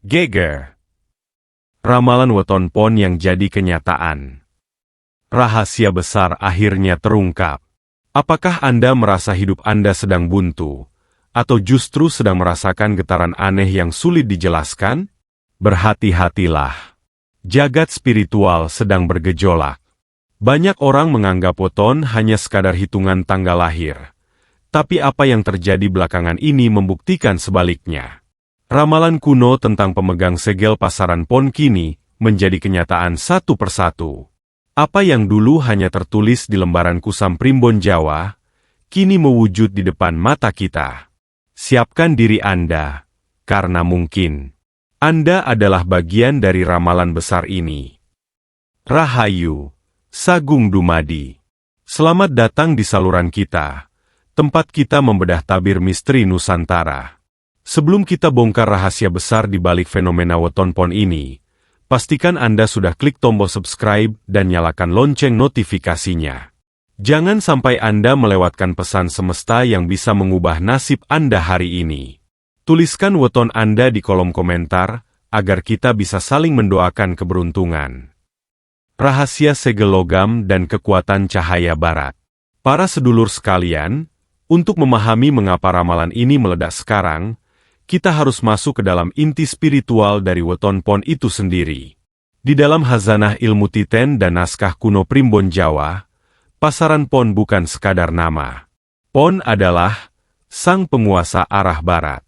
Geger. Ramalan weton pon yang jadi kenyataan. Rahasia besar akhirnya terungkap. Apakah Anda merasa hidup Anda sedang buntu, atau justru sedang merasakan getaran aneh yang sulit dijelaskan? Berhati-hatilah. Jagat spiritual sedang bergejolak. Banyak orang menganggap weton hanya sekadar hitungan tanggal lahir. Tapi apa yang terjadi belakangan ini membuktikan sebaliknya. Ramalan kuno tentang pemegang segel pasaran pon kini menjadi kenyataan satu persatu. Apa yang dulu hanya tertulis di lembaran kusam primbon Jawa, kini mewujud di depan mata kita. Siapkan diri Anda, karena mungkin Anda adalah bagian dari ramalan besar ini. Rahayu, Sagung Dumadi. Selamat datang di saluran kita, tempat kita membedah tabir misteri Nusantara. Sebelum kita bongkar rahasia besar di balik fenomena weton pon ini, pastikan Anda sudah klik tombol subscribe dan nyalakan lonceng notifikasinya. Jangan sampai Anda melewatkan pesan semesta yang bisa mengubah nasib Anda hari ini. Tuliskan weton Anda di kolom komentar, agar kita bisa saling mendoakan keberuntungan. Rahasia segel logam dan kekuatan cahaya barat. Para sedulur sekalian, untuk memahami mengapa ramalan ini meledak sekarang, kita harus masuk ke dalam inti spiritual dari weton pon itu sendiri. Di dalam hazanah ilmu titen dan naskah kuno primbon Jawa, pasaran pon bukan sekadar nama. Pon adalah sang penguasa arah barat.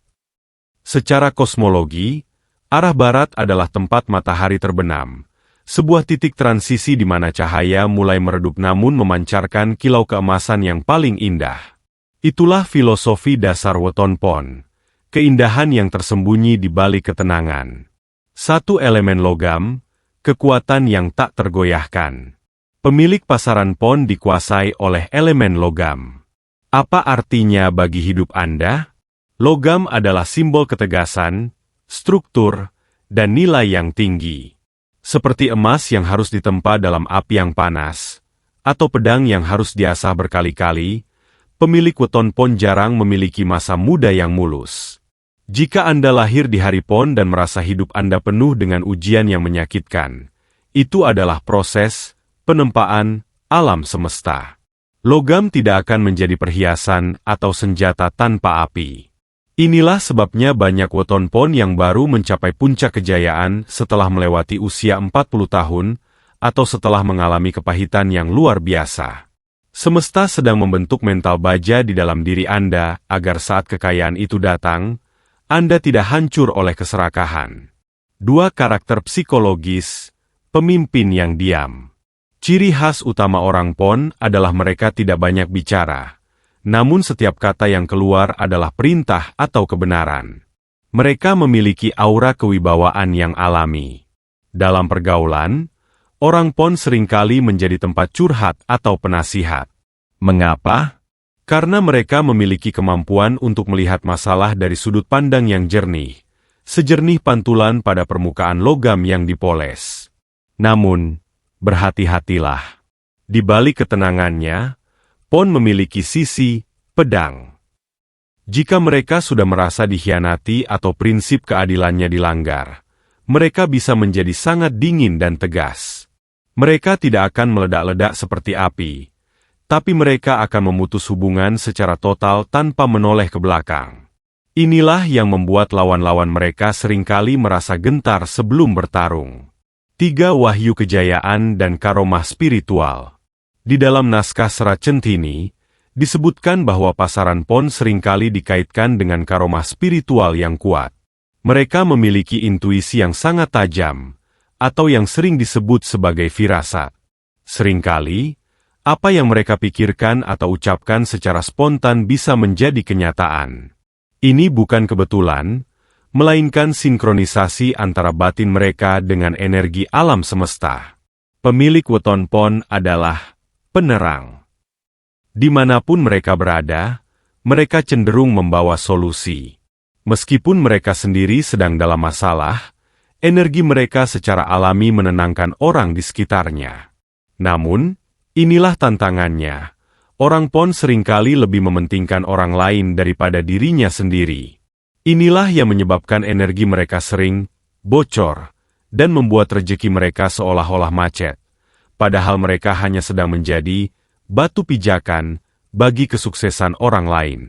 Secara kosmologi, arah barat adalah tempat matahari terbenam, sebuah titik transisi di mana cahaya mulai meredup namun memancarkan kilau keemasan yang paling indah. Itulah filosofi dasar weton pon. Keindahan yang tersembunyi di balik ketenangan. Satu elemen logam, kekuatan yang tak tergoyahkan. Pemilik pasaran pon dikuasai oleh elemen logam. Apa artinya bagi hidup Anda? Logam adalah simbol ketegasan, struktur, dan nilai yang tinggi. Seperti emas yang harus ditempa dalam api yang panas, atau pedang yang harus diasah berkali-kali, pemilik weton pon jarang memiliki masa muda yang mulus. Jika Anda lahir di hari pon dan merasa hidup Anda penuh dengan ujian yang menyakitkan, itu adalah proses penempaan alam semesta. Logam tidak akan menjadi perhiasan atau senjata tanpa api. Inilah sebabnya banyak weton pon yang baru mencapai puncak kejayaan setelah melewati usia 40 tahun, atau setelah mengalami kepahitan yang luar biasa. Semesta sedang membentuk mental baja di dalam diri Anda agar saat kekayaan itu datang, Anda tidak hancur oleh keserakahan. Dua karakter psikologis, pemimpin yang diam. Ciri khas utama orang pon adalah mereka tidak banyak bicara, namun setiap kata yang keluar adalah perintah atau kebenaran. Mereka memiliki aura kewibawaan yang alami. Dalam pergaulan, orang pon seringkali menjadi tempat curhat atau penasihat. Mengapa? Karena mereka memiliki kemampuan untuk melihat masalah dari sudut pandang yang jernih, sejernih pantulan pada permukaan logam yang dipoles. Namun, berhati-hatilah. Di balik ketenangannya, pon memiliki sisi pedang. Jika mereka sudah merasa dikhianati atau prinsip keadilannya dilanggar, mereka bisa menjadi sangat dingin dan tegas. Mereka tidak akan meledak-ledak seperti api, tapi mereka akan memutus hubungan secara total tanpa menoleh ke belakang. Inilah yang membuat lawan-lawan mereka seringkali merasa gentar sebelum bertarung. 3 wahyu kejayaan dan karomah spiritual. Di dalam naskah Serat Centini, disebutkan bahwa pasaran pon seringkali dikaitkan dengan karomah spiritual yang kuat. Mereka memiliki intuisi yang sangat tajam, atau yang sering disebut sebagai firasat. Seringkali, apa yang mereka pikirkan atau ucapkan secara spontan bisa menjadi kenyataan. Ini bukan kebetulan, melainkan sinkronisasi antara batin mereka dengan energi alam semesta. Pemilik weton pon adalah penerang. Dimanapun mereka berada, mereka cenderung membawa solusi. Meskipun mereka sendiri sedang dalam masalah, energi mereka secara alami menenangkan orang di sekitarnya. Namun, inilah tantangannya. Orang pon seringkali lebih mementingkan orang lain daripada dirinya sendiri. Inilah yang menyebabkan energi mereka sering bocor, dan membuat rejeki mereka seolah-olah macet, padahal mereka hanya sedang menjadi batu pijakan bagi kesuksesan orang lain.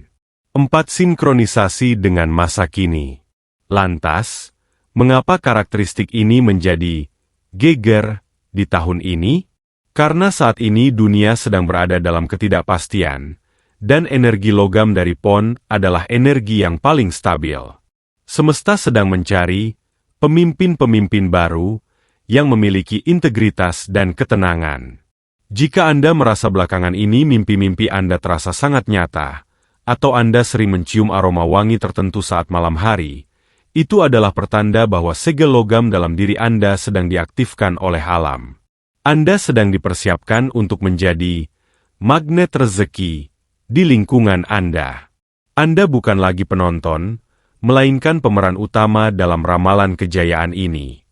4. Sinkronisasi dengan masa kini. Lantas, mengapa karakteristik ini menjadi geger di tahun ini? Karena saat ini dunia sedang berada dalam ketidakpastian, dan energi logam dari PON adalah energi yang paling stabil. Semesta sedang mencari pemimpin-pemimpin baru yang memiliki integritas dan ketenangan. Jika Anda merasa belakangan ini mimpi-mimpi Anda terasa sangat nyata, atau Anda sering mencium aroma wangi tertentu saat malam hari, itu adalah pertanda bahwa segel logam dalam diri Anda sedang diaktifkan oleh alam. Anda sedang dipersiapkan untuk menjadi magnet rezeki di lingkungan Anda. Anda bukan lagi penonton, melainkan pemeran utama dalam ramalan kejayaan ini.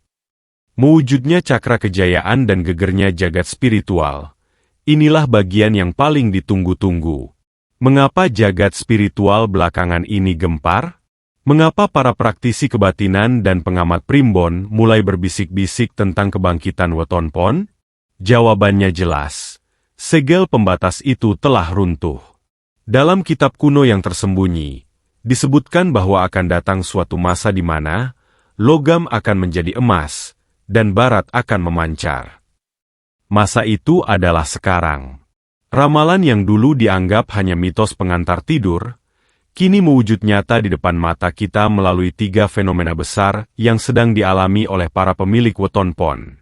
Mewujudnya cakra kejayaan dan gegernya jagat spiritual. Inilah bagian yang paling ditunggu-tunggu. Mengapa jagat spiritual belakangan ini gempar? Mengapa para praktisi kebatinan dan pengamat primbon mulai berbisik-bisik tentang kebangkitan weton PON? Jawabannya jelas. Segel pembatas itu telah runtuh. Dalam kitab kuno yang tersembunyi, disebutkan bahwa akan datang suatu masa di mana logam akan menjadi emas, dan barat akan memancar. Masa itu adalah sekarang. Ramalan yang dulu dianggap hanya mitos pengantar tidur, kini mewujud nyata di depan mata kita melalui 3 fenomena besar yang sedang dialami oleh para pemilik weton PON.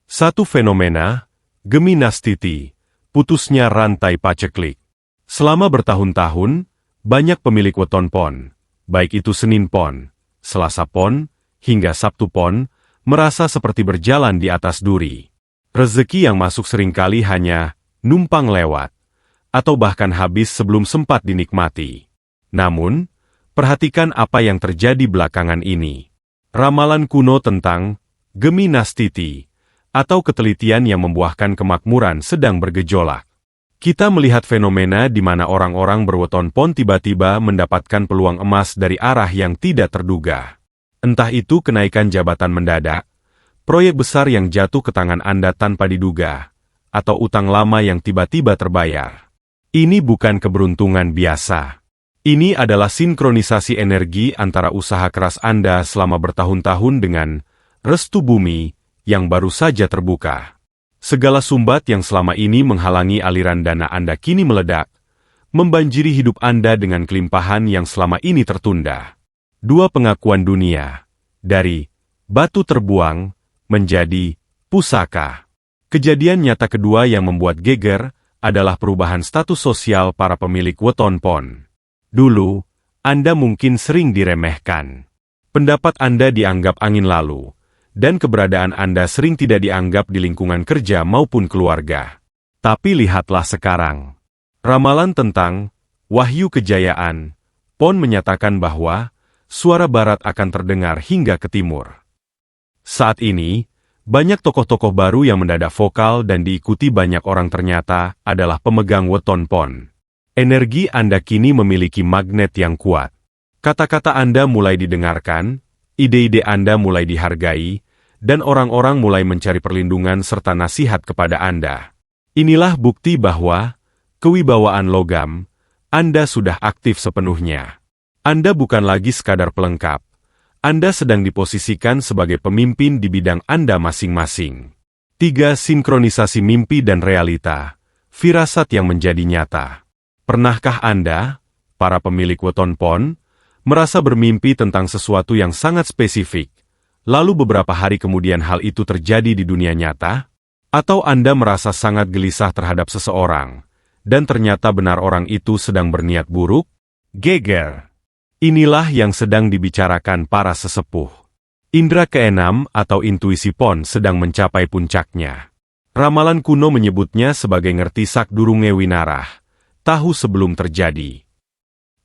1. Fenomena Geminastiti, putusnya rantai paceklik. Selama bertahun-tahun, banyak pemilik weton PON, baik itu Senin PON, Selasa PON, hingga Sabtu PON, merasa seperti berjalan di atas duri. Rezeki yang masuk seringkali hanya numpang lewat, atau bahkan habis sebelum sempat dinikmati. Namun, perhatikan apa yang terjadi belakangan ini. Ramalan kuno tentang Geminastiti, atau ketelitian yang membuahkan kemakmuran sedang bergejolak. Kita melihat fenomena di mana orang-orang berweton PON tiba-tiba mendapatkan peluang emas dari arah yang tidak terduga. Entah itu kenaikan jabatan mendadak, proyek besar yang jatuh ke tangan Anda tanpa diduga, atau utang lama yang tiba-tiba terbayar. Ini bukan keberuntungan biasa. Ini adalah sinkronisasi energi antara usaha keras Anda selama bertahun-tahun dengan restu bumi yang baru saja terbuka. Segala sumbat yang selama ini menghalangi aliran dana Anda kini meledak, membanjiri hidup Anda dengan kelimpahan yang selama ini tertunda. 2. Pengakuan dunia. Dari batu terbuang menjadi pusaka. Kejadian nyata kedua yang membuat geger adalah perubahan status sosial para pemilik weton PON. Dulu, Anda mungkin sering diremehkan. Pendapat Anda dianggap angin lalu, dan keberadaan Anda sering tidak dianggap di lingkungan kerja maupun keluarga. Tapi lihatlah sekarang. Ramalan tentang wahyu kejayaan, PON menyatakan bahwa suara barat akan terdengar hingga ke timur. Saat ini, banyak tokoh-tokoh baru yang mendadak vokal dan diikuti banyak orang ternyata adalah pemegang weton PON. Energi Anda kini memiliki magnet yang kuat. Kata-kata Anda mulai didengarkan, ide-ide Anda mulai dihargai, dan orang-orang mulai mencari perlindungan serta nasihat kepada Anda. Inilah bukti bahwa kewibawaan logam Anda sudah aktif sepenuhnya. Anda bukan lagi sekadar pelengkap. Anda sedang diposisikan sebagai pemimpin di bidang Anda masing-masing. 3. Sinkronisasi mimpi dan realita. Firasat yang menjadi nyata. Pernahkah Anda, para pemilik weton PON, merasa bermimpi tentang sesuatu yang sangat spesifik, lalu beberapa hari kemudian hal itu terjadi di dunia nyata? Atau Anda merasa sangat gelisah terhadap seseorang, dan ternyata benar orang itu sedang berniat buruk? Geger. Inilah yang sedang dibicarakan para sesepuh. Indra keenam atau intuisi PON sedang mencapai puncaknya. Ramalan kuno menyebutnya sebagai ngerti sak durunge winarah, tahu sebelum terjadi.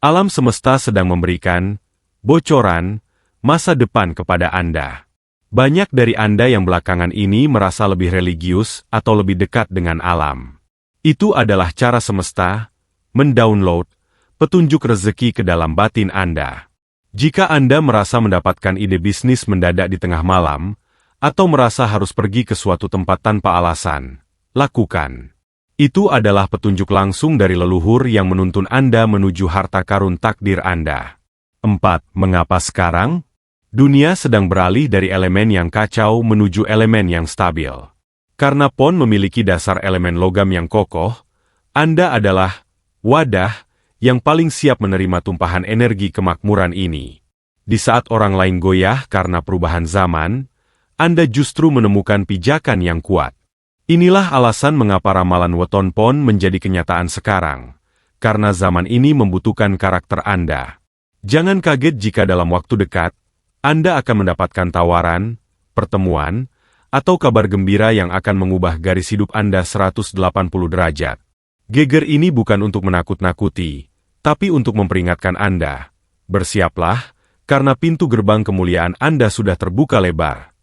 Alam semesta sedang memberikan bocoran masa depan kepada Anda. Banyak dari Anda yang belakangan ini merasa lebih religius atau lebih dekat dengan alam. Itu adalah cara semesta mendownload petunjuk rezeki ke dalam batin Anda. Jika Anda merasa mendapatkan ide bisnis mendadak di tengah malam, atau merasa harus pergi ke suatu tempat tanpa alasan, lakukan. Itu adalah petunjuk langsung dari leluhur yang menuntun Anda menuju harta karun takdir Anda. 4. Mengapa sekarang? Dunia sedang beralih dari elemen yang kacau menuju elemen yang stabil. Karena PON memiliki dasar elemen logam yang kokoh, Anda adalah wadah yang paling siap menerima tumpahan energi kemakmuran ini. Di saat orang lain goyah karena perubahan zaman, Anda justru menemukan pijakan yang kuat. Inilah alasan mengapa ramalan weton PON menjadi kenyataan sekarang, karena zaman ini membutuhkan karakter Anda. Jangan kaget jika dalam waktu dekat, Anda akan mendapatkan tawaran, pertemuan, atau kabar gembira yang akan mengubah garis hidup Anda 180 derajat. Geger ini bukan untuk menakut-nakuti, tapi untuk memperingatkan Anda. Bersiaplah, karena pintu gerbang kemuliaan Anda sudah terbuka lebar.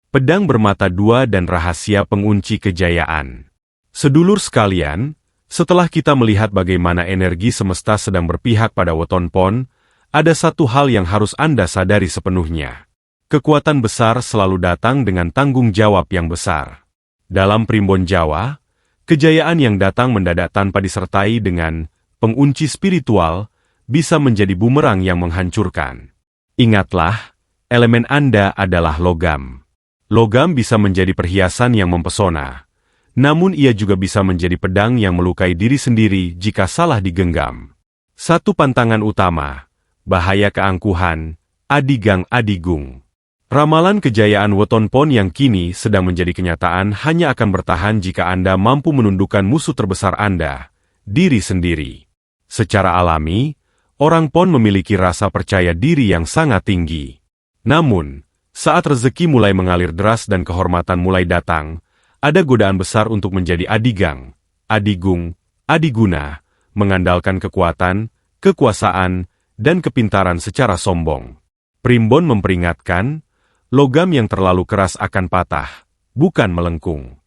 Pedang bermata dua dan rahasia pengunci kejayaan. Sedulur sekalian, setelah kita melihat bagaimana energi semesta sedang berpihak pada weton PON, ada satu hal yang harus Anda sadari sepenuhnya. Kekuatan besar selalu datang dengan tanggung jawab yang besar. Dalam primbon Jawa, kejayaan yang datang mendadak tanpa disertai dengan pengunci spiritual bisa menjadi bumerang yang menghancurkan. Ingatlah, elemen Anda adalah logam. Logam bisa menjadi perhiasan yang mempesona, namun ia juga bisa menjadi pedang yang melukai diri sendiri jika salah digenggam. Satu pantangan utama, bahaya keangkuhan, adigang adigung. Ramalan kejayaan weton PON yang kini sedang menjadi kenyataan hanya akan bertahan jika Anda mampu menundukkan musuh terbesar Anda, diri sendiri. Secara alami, orang PON memiliki rasa percaya diri yang sangat tinggi. Namun, saat rezeki mulai mengalir deras dan kehormatan mulai datang, ada godaan besar untuk menjadi adigang, adigung, adiguna, mengandalkan kekuatan, kekuasaan, dan kepintaran secara sombong. Primbon memperingatkan, logam yang terlalu keras akan patah, bukan melengkung.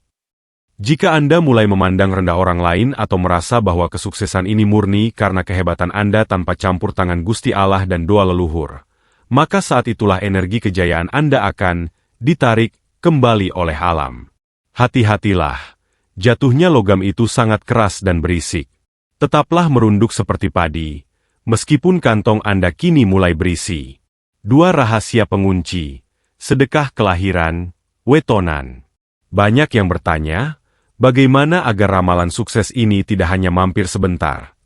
Jika Anda mulai memandang rendah orang lain atau merasa bahwa kesuksesan ini murni karena kehebatan Anda tanpa campur tangan Gusti Allah dan doa leluhur, maka saat itulah energi kejayaan Anda akan ditarik kembali oleh alam. Hati-hatilah, jatuhnya logam itu sangat keras dan berisik. Tetaplah merunduk seperti padi, meskipun kantong Anda kini mulai berisi. 2 rahasia pengunci. Sedekah kelahiran, wetonan. Banyak yang bertanya, bagaimana agar ramalan sukses ini tidak hanya mampir sebentar?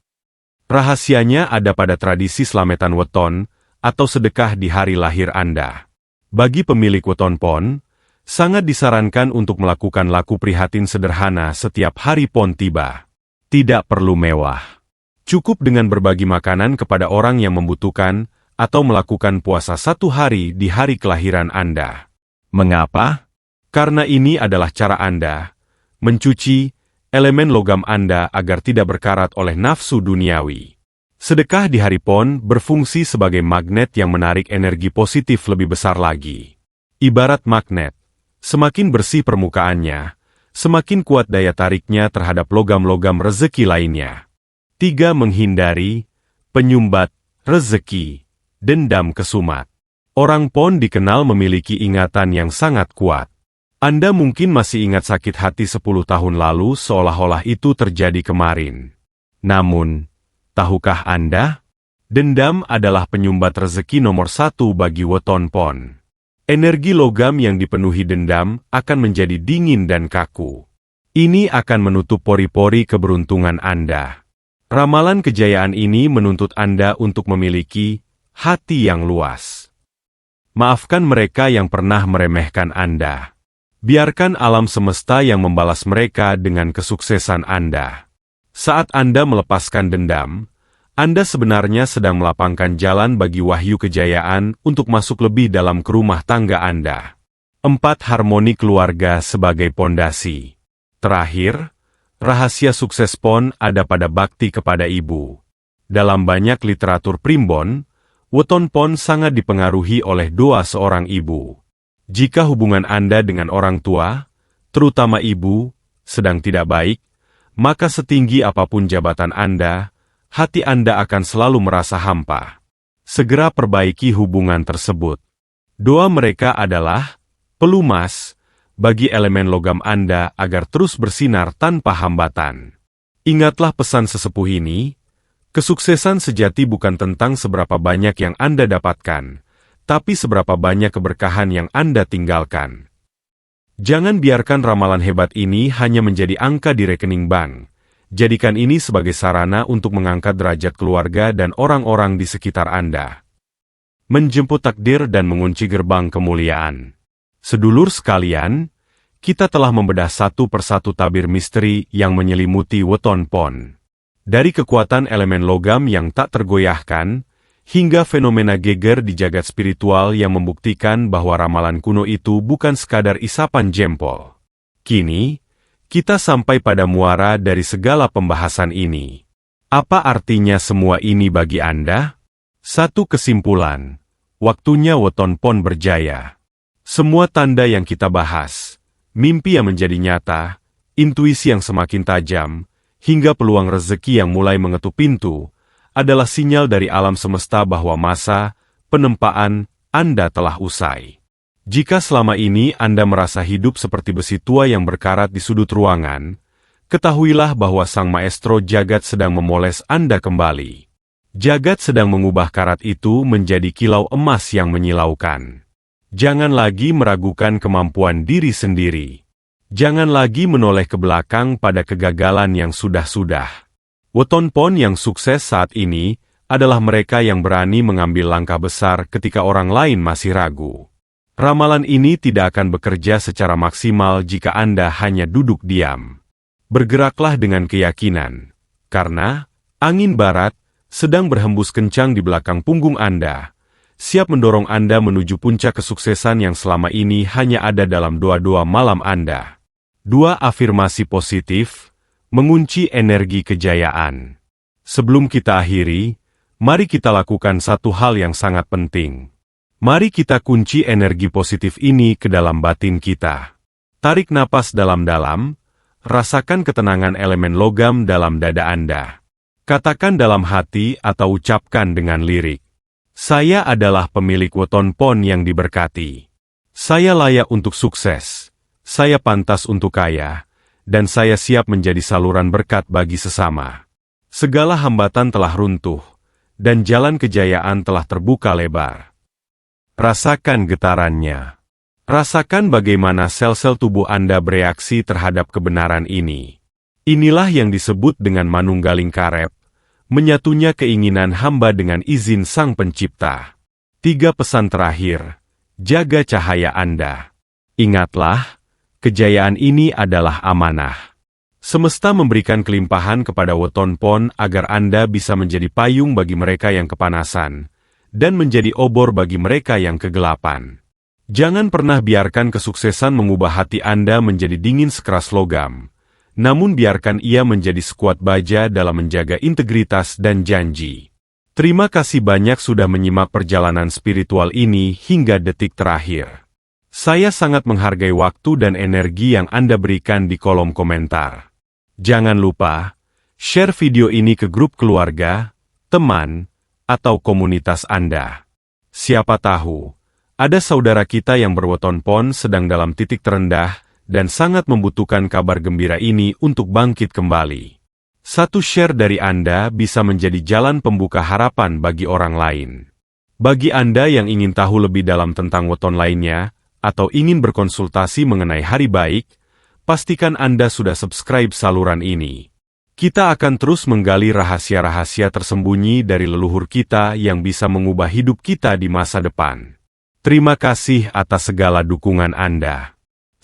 Rahasianya ada pada tradisi slametan weton, atau sedekah di hari lahir Anda. Bagi pemilik weton PON, sangat disarankan untuk melakukan laku prihatin sederhana setiap hari PON tiba. Tidak perlu mewah. Cukup dengan berbagi makanan kepada orang yang membutuhkan, atau melakukan puasa 1 hari di hari kelahiran Anda. Mengapa? Karena ini adalah cara Anda mencuci elemen logam Anda agar tidak berkarat oleh nafsu duniawi. Sedekah di hari PON berfungsi sebagai magnet yang menarik energi positif lebih besar lagi. Ibarat magnet, semakin bersih permukaannya, semakin kuat daya tariknya terhadap logam-logam rezeki lainnya. 3. Menghindari penyumbat rezeki. Dendam kesumat. Orang PON dikenal memiliki ingatan yang sangat kuat. Anda mungkin masih ingat sakit hati 10 tahun lalu seolah-olah itu terjadi kemarin. Namun, tahukah Anda? Dendam adalah penyumbat rezeki nomor 1 bagi weton PON. Energi logam yang dipenuhi dendam akan menjadi dingin dan kaku. Ini akan menutup pori-pori keberuntungan Anda. Ramalan kejayaan ini menuntut Anda untuk memiliki hati yang luas. Maafkan mereka yang pernah meremehkan Anda. Biarkan alam semesta yang membalas mereka dengan kesuksesan Anda. Saat Anda melepaskan dendam, Anda sebenarnya sedang melapangkan jalan bagi wahyu kejayaan untuk masuk lebih dalam ke rumah tangga Anda. 4. Harmoni keluarga sebagai pondasi. Terakhir, rahasia sukses PON ada pada bakti kepada ibu. Dalam banyak literatur primbon, weton PON sangat dipengaruhi oleh doa seorang ibu. Jika hubungan Anda dengan orang tua, terutama ibu, sedang tidak baik, maka setinggi apapun jabatan Anda, hati Anda akan selalu merasa hampa. segera perbaiki hubungan tersebut. Doa mereka adalah pelumas bagi elemen logam Anda agar terus bersinar tanpa hambatan. Ingatlah pesan sesepuh ini, kesuksesan sejati bukan tentang seberapa banyak yang Anda dapatkan, tapi seberapa banyak keberkahan yang Anda tinggalkan. Jangan biarkan ramalan hebat ini hanya menjadi angka di rekening bank. Jadikan ini sebagai sarana untuk mengangkat derajat keluarga dan orang-orang di sekitar Anda. Menjemput takdir dan mengunci gerbang kemuliaan. Sedulur sekalian, kita telah membedah satu persatu tabir misteri yang menyelimuti weton pon. Dari kekuatan elemen logam yang tak tergoyahkan, hingga fenomena geger di jagat spiritual yang membuktikan bahwa ramalan kuno itu bukan sekadar isapan jempol. Kini, kita sampai pada muara dari segala pembahasan ini. Apa artinya semua ini bagi Anda? Satu kesimpulan, waktunya weton pon berjaya. Semua tanda yang kita bahas, mimpi yang menjadi nyata, intuisi yang semakin tajam, hingga peluang rezeki yang mulai mengetuk pintu, adalah sinyal dari alam semesta bahwa masa penempaan Anda telah usai. Jika selama ini Anda merasa hidup seperti besi tua yang berkarat di sudut ruangan, ketahuilah bahwa Sang Maestro Jagat sedang memoles Anda kembali. Jagat sedang mengubah karat itu menjadi kilau emas yang menyilaukan. Jangan lagi meragukan kemampuan diri sendiri. Jangan lagi menoleh ke belakang pada kegagalan yang sudah-sudah. Weton pon yang sukses saat ini adalah mereka yang berani mengambil langkah besar ketika orang lain masih ragu. Ramalan ini tidak akan bekerja secara maksimal jika Anda hanya duduk diam. Bergeraklah dengan keyakinan, karena angin barat sedang berhembus kencang di belakang punggung Anda, siap mendorong Anda menuju puncak kesuksesan yang selama ini hanya ada dalam doa-doa malam Anda. Dua afirmasi positif, mengunci energi kejayaan. Sebelum kita akhiri, mari kita lakukan satu hal yang sangat penting. Mari kita kunci energi positif ini ke dalam batin kita. Tarik napas dalam-dalam, rasakan ketenangan elemen logam dalam dada Anda. Katakan dalam hati atau ucapkan dengan lirik. Saya adalah pemilik weton pon yang diberkati. Saya layak untuk sukses. Saya pantas untuk kaya. Dan saya siap menjadi saluran berkat bagi sesama. Segala hambatan telah runtuh. Dan jalan kejayaan telah terbuka lebar. Rasakan getarannya. Rasakan bagaimana sel-sel tubuh Anda bereaksi terhadap kebenaran ini. Inilah yang disebut dengan manunggaling karep. Menyatunya keinginan hamba dengan izin Sang Pencipta. 3 pesan terakhir. Jaga cahaya Anda. Ingatlah, kejayaan ini adalah amanah. Semesta memberikan kelimpahan kepada weton pon agar Anda bisa menjadi payung bagi mereka yang kepanasan, dan menjadi obor bagi mereka yang kegelapan. Jangan pernah biarkan kesuksesan mengubah hati Anda menjadi dingin sekeras logam. Namun biarkan ia menjadi sekuat baja dalam menjaga integritas dan janji. Terima kasih banyak sudah menyimak perjalanan spiritual ini hingga detik terakhir. Saya sangat menghargai waktu dan energi yang Anda berikan di kolom komentar. Jangan lupa, share video ini ke grup keluarga, teman, atau komunitas Anda. Siapa tahu, ada saudara kita yang berweton pon sedang dalam titik terendah, dan sangat membutuhkan kabar gembira ini untuk bangkit kembali. Satu share dari Anda bisa menjadi jalan pembuka harapan bagi orang lain. Bagi Anda yang ingin tahu lebih dalam tentang weton lainnya, atau ingin berkonsultasi mengenai hari baik, pastikan Anda sudah subscribe saluran ini. Kita akan terus menggali rahasia-rahasia tersembunyi dari leluhur kita yang bisa mengubah hidup kita di masa depan. Terima kasih atas segala dukungan Anda.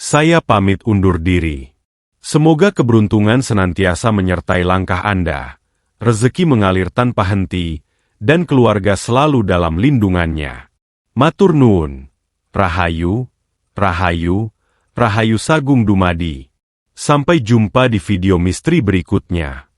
Saya pamit undur diri. Semoga keberuntungan senantiasa menyertai langkah Anda, rezeki mengalir tanpa henti, dan keluarga selalu dalam lindungannya. Matur nuwun. Rahayu, Rahayu, Rahayu Sagung Dumadi. Sampai jumpa di video misteri berikutnya.